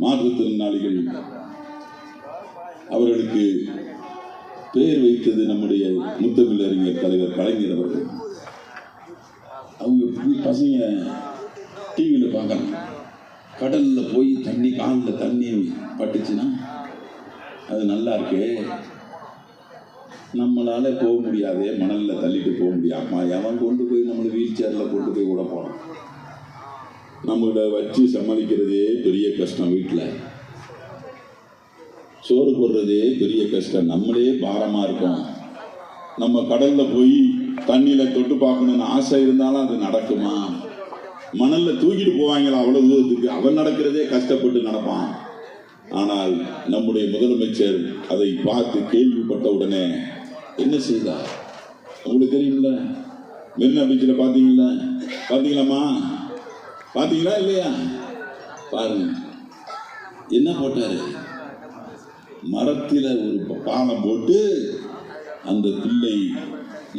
மாற்றுத்திறனாளிகள் அவர்களுக்கு பெயர் வைத்தது நம்முடைய முத்தமிழறிஞர் தலைவர் கலைஞர் அவர்கள். அவங்க பசங்க டிவியில் பார்க்குறாங்க, கடலில் போய் தண்ணி காலில் தண்ணி பட்டுச்சுன்னா அது நல்லா இருக்கே, நம்மளால போக முடியாதே, மணலில் தள்ளிட்டு போக முடியாமா, எவன் கொண்டு போய் நம்மளை வீல் சேரில் கொண்டு போய் விட போகிறோம். நம்மளை வச்சு சமாளிக்கிறதே பெரிய கஷ்டம், வீட்டில் சோறு போடுறதே பெரிய கஷ்டம், நம்மளே பாரமாக இருக்கோம். நம்ம கடலில் போய் தண்ணியில் தொட்டு பார்க்கணுன்னு ஆசை இருந்தாலும் அது நடக்குமா? மணலில் தூக்கிட்டு போவாங்களா அவ்வளோ தூரத்துக்கு? அவன் நடக்கிறதே கஷ்டப்பட்டு நடப்பான். ஆனால் நம்முடைய முதலமைச்சர் அதை பார்த்து கேள்விப்பட்ட உடனே என்ன செய்தார்? உங்களுக்கு தெரியுமில்ல, மெரினா பீச்சில் பார்த்தீங்களாமா? பார்த்தீங்களா இல்லையா? பாருங்க என்ன போட்டாரு, மரத்தில் ஒரு பாலம் போட்டு அந்த பிள்ளை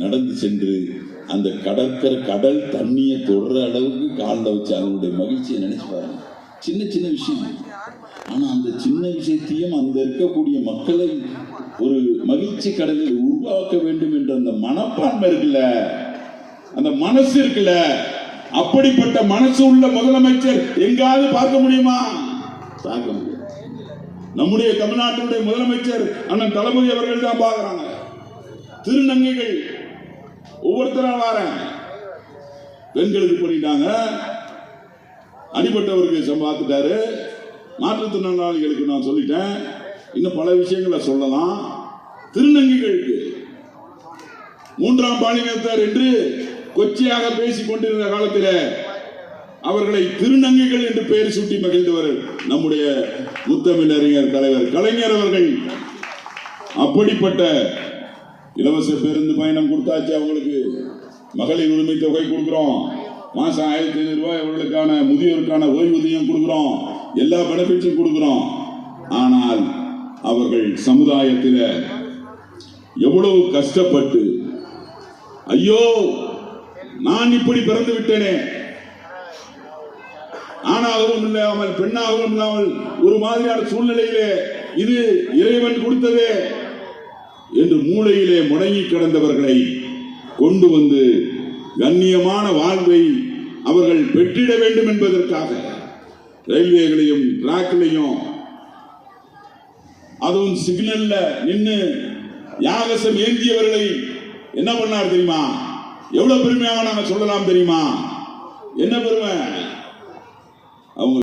நடந்து சென்று அந்த கடல் தண்ணியை தொடர அளவுக்கு காலில் வச்சு அதனுடைய மகிழ்ச்சியை நினைச்சு பாருங்க. சின்ன சின்ன விஷயம், ஆனால் அந்த சின்ன விஷயத்தையும் அந்த இருக்கக்கூடிய மக்களை ஒரு மகிழ்ச்சி கடலில் உருவாக்க வேண்டும் என்ற அந்த மனப்பான்மை இருக்குல்ல, அந்த மனசு இருக்குல்ல, அப்படிப்பட்ட மனசு உள்ள முதலமைச்சர் எங்காவது பார்க்க முடியுமா? பார்க்க முடியும். நம்முடைய தமிழ்நாட்டினுடைய முதலமைச்சர் அண்ணன் தளபதி அவர்கள் தான் பார்க்கிறாங்க. திருநங்கைகள் ஒவ்வொருத்தரும் வார பெண்களுக்கு பண்ணிட்டாங்க, அடிபட்டவருக்கு சம்பாதித்தாரு, மாற்றுத்திறனாளிகளுக்கு நான் சொல்லிட்டேன், இன்னும் பல விஷயங்களை சொல்லலாம். திருநங்கைகளுக்கு மூன்றாம் பாலினத்தார் என்று கொச்சையாக பேசிக் கொண்டிருந்த காலத்தில் அவர்களை திருநங்கைகள் என்று பெயர் சூட்டி மகிழ்ந்தவர் நம்முடைய முத்தமிழறிஞர் தலைவர் கலைஞர் அவர்கள். அப்படிப்பட்ட இலவச பேருந்து பயணம் கொடுத்தாச்சு, அவங்களுக்கு மகளிர் உரிமை தொகை கொடுக்கிறோம், மாசம் 1500 ரூபாய் அவர்களுக்கான முதியோருக்கான ஓய்வூதியம் கொடுக்கிறோம், எல்லா பெனிஃபிட்ஸும் கொடுக்கிறோம். ஆனால் அவர்கள் சமுதாயத்தில் எவ்வளவு கஷ்டப்பட்டு, ஐயோ நான் இப்படி பிறந்து விட்டேனே, ஆணாகவும் இல்லாமல் பெண்ணாகவும் இல்லாமல் ஒரு மாதிரியான சூழ்நிலையிலே இது இறைவன் கொடுத்ததே என்று மூளையிலே முடங்கி கிடந்தவர்களை கொண்டு வந்து கண்ணியமான வாழ்வை அவர்கள் பெற்றிட வேண்டும் என்பதற்காக ரயில்வேகளையும் டிராக்லையும் அதுவும் சிக்னல்ல நின்று யாகசம் ஏந்தியவர்களை என்ன பண்ணார் தெரியுமா? எவ்வளவு பெருமையாக நாங்கள் சொல்லலாம் தெரியுமா? என்ன பெருமை? அவங்க